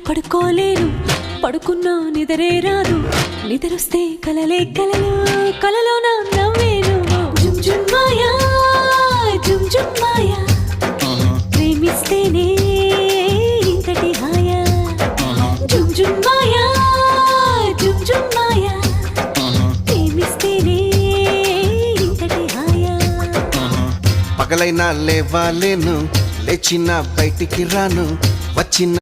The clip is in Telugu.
పడుకోలేను పడుకున్నా నిద్రే రాదు నిద్రొస్తే కలలే కలలు కలలో నా నవ్వేను జుమ్ జుమ్ మాయా జుమ్ జుమ్ మాయా ప్రేమిస్తేనే ఇంతటి హాయా జుమ్ జుమ్ మాయా జుమ్ జుమ్ మాయా ప్రేమిస్తేనే ఇంతటి హాయా పగలైనా లేవాలేను లేచిన బయటికి రాను వచ్చిన